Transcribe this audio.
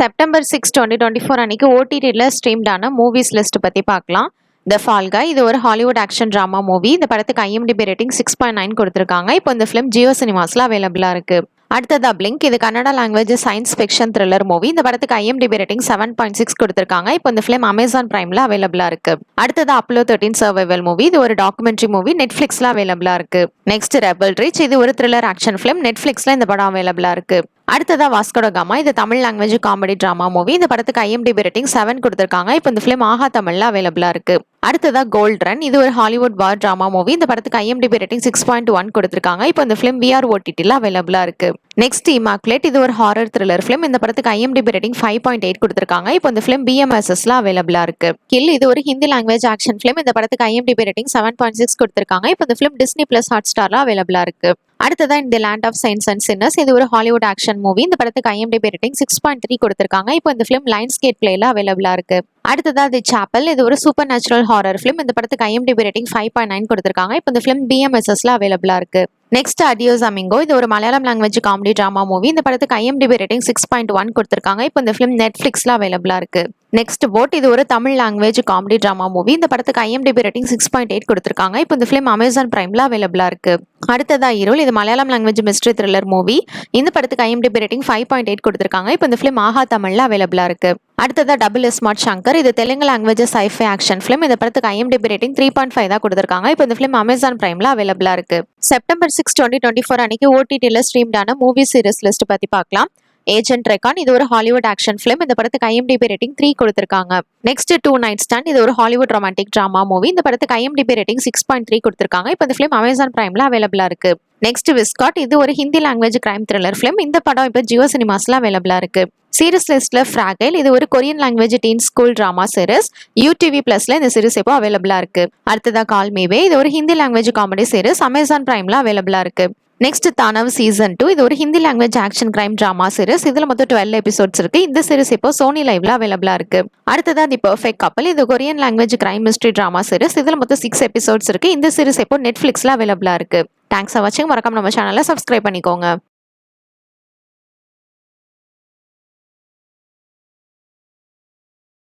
September 6, 2024 அன்னைக்கு ஓடிடியில் ஸ்ட்ரீம்டான movies list பற்றி பார்க்கலாம். த ஃபால் கை இது ஒரு ஹாலிவுட் ஆக்ஷன் ட்ராமா மூவி. இந்த படத்துக்கு IMDb ரேட்டிங் 6.9 கொடுத்துருக்காங்க. இப்போ இந்த ஃபிலிம் ஜியோ சினிமாஸில் அவைலபிளாக இருக்குது. அடுத்ததா பிளிங்க் இது Kannada language science fiction thriller movie. இந்த படத்துக்கு IMDb ரேட்டிங் 7.6 கொடுத்துருக்காங்க. இப்போ இந்த ஃபிலிம் அமேசான் பிரைமில் அவைலபிளாக இருக்கு. அடுத்தது அப்போலோ 13 சர்வைவல் மூவி. இது ஒரு டாக்குமெண்ட்ரி மூவி. நெட்ஃப்ளிக்ஸில் அவைலபிளாக இருக்கு. நெக்ஸ்ட் ரெபல் ரீச் இது ஒரு த்ரில்லர் ஆக்ஷன் ஃபிலிம். நெட்ஃப்ளிக்ஸில் இந்த படம் அவைலபிளாக இருக்கு. அடுத்ததா வாஸ்கோட காமா இது Tamil language comedy drama movie. இந்த படத்துக்கு IMDb ரேட்டிங் 7 கொடுத்துருக்காங்க. இப்போ இந்த ஃபிலிம் ஆஹா தமிழ்ல அவைலபிளா இருக்கு. அடுத்ததா கோல்ட் ரன் இது ஒரு ஹாலிவுட் வார் டிராமா மூவி. இந்த படத்துக்கு IMDb ரேட்டிங் 6.1 கொடுத்துருக்காங்க. இப்போ இந்த ஃபிலிம் VR OTTல அவைலபிளா இருக்கு. நெக்ஸ்ட் இமாக்குலேட் இது ஒரு ஹாரர் த்ரில்லர் ஃபிலிம். இந்த படத்துக்கு IMDb ரேட்டிங் 5.8 கொடுத்துருக்காங்க. இப்போ இந்த ஃபிலிம் BMSSல அவைலபிளா இருக்கு. கில் இது ஒரு ஹிந்தி லாங்குவேஜ் ஆக்ஷன் ஃபிலிம். இந்த படத்துக்கு IMDb ரேட்டிங் 7.6 கொடுத்துருக்காங்க. இப்போ இந்த ஃபிலிம் Disney+ Hotstarல அவைலபிளா இருக்கு. அடுத்ததா இந்த land of science and sinners இது ஒரு ஹாலிவுட் ஆக்ஷன் மூவி. இந்த படத்துக்கு IMDb ரேட்டிங் 6.3 கொடுத்துருக்காங்க. இப்போ இந்த ஃபிலிம் லைன்ஸ்கேட் பிளேல அவைலபிளா இருக்கு. அடுத்ததா தி சாப்பல் இது ஒரு சூப்பர் நேச்சுரல் ஹாரர் ஃபிலிம். இந்த படத்துக்கு IMDb ரேட்டிங் 5.9 கொடுத்துருக்காங்க. இப்போ இந்த ஃபிலிம் BMSSல அவைலபிளா இருக்கு. நெக்ஸ்ட் அடியோஸ் அமிங்கோ இது ஒரு Malayalam language comedy drama movie. இந்த படத்துக்கு IMDb ரேட்டிங் 6.1 கொடுத்துருக்காங்க. இப்போ இந்த ஃபிலிம் நெட்ஃப்ளிக்ஸ்ல அவைலபிளா இருக்கு. நெக்ஸ்ட் போட் இது ஒரு Tamil language comedy drama movie. இந்த படத்துக்கு IMDb ரேட்டிங் 6.8 கொடுத்துருக்காங்க. இப்போ இந்த ஃபிலிம் அமேசான் பிரைம்ல அவைலபிளா இருக்கு. அடுத்ததா இருள் இது Malayalam language mystery thriller movie. இந்த படத்துக்கு IMDb ரேட்டிங் 5.8 கொடுத்துருக்காங்க. இப்போ இந்த ஃபிலிம் ஆஹா தமிழ்ல அவைலபிளா இருக்கு. அடுத்ததா டபுள் ஸ்மார்ட் சங்கர் இது Telugu language sci fi action film. இந்த படத்துக்கு IMDb ரேட்டிங் 3.5 தான் கொடுத்துருக்காங்க. இப்போ இந்த ஃபிலிம் அமேசான் பிரைம்ல அவைலபிளா இருக்கு. செப்டம்பர் 6, 2024 அன்னைக்கு ஓடிடியில் ஸ்ட்ரீம்டான மூவி சீரிஸ் லிஸ்ட் பத்தி பார்க்கலாம். ஏஜென்ட் ரெக்கான் இது ஒரு ஹாலிவுட் ஆக்ஷன் ஃபிலிம். இந்த படத்துக்கு IMDb ரேட்டிங் 3 கொடுத்துருக்காங்க. நெக்ஸ்ட் டூ நைட் ஸ்டாண்ட் இது ஒரு ஹாலிவுட் ரொமான்டிக் டிராமா மூவி. இந்த படத்துக்கு IMDb ரேட்டிங் 6.3 கொடுத்துருக்காங்க. இப்போ இந்த ஃபிலிம் அமேசான் பிரைம்ல அவைலபிளா இருக்கு. நெக்ஸ்ட் விஸ்காட் இது ஒரு Hindi language crime thriller film. இந்த படம் இப்போ ஜியோ சினிமாஸ்ல அவைலபிளா இருக்கு. சீரிஸ் லிஸ்ட்ல ஃப்ராகைல் இது ஒரு Korean language teen school drama series. UTV+ல இந்த சீரிஸ் இப்போ அவைலபிளா இருக்கு. அடுத்ததா கால் மீ வே இது ஒரு Hindi language comedy series. Amazon பிரைம்ல அவைலபிளா இருக்கு. நெக்ஸ்ட் தானவ் சீசன் 2 இது ஒரு Hindi language action crime drama series. இதுல மொத்தம் 12 எபிசோட்ஸ் இருக்கு. இந்த சீரிஸ் இப்போ சோனி லைவ்ல அவைலபிளா இருக்கு. அடுத்ததா தி பெர்ஃபெக்ட் கப்பல் இது Korean language crime mystery drama series. இதுல மொத்தம் 6 எபிசோட்ஸ் இருக்கு. இந்த சீரிஸ் இப்போ நெட்ஃபிளிக்ஸ்ல அவைலபிளா இருக்கு. தேங்க்ஸ் ஃபார் வாட்சிங். மறக்காம நம்ம சேனலை சப்ஸ்கிரைப் பண்ணிக்கோங்க.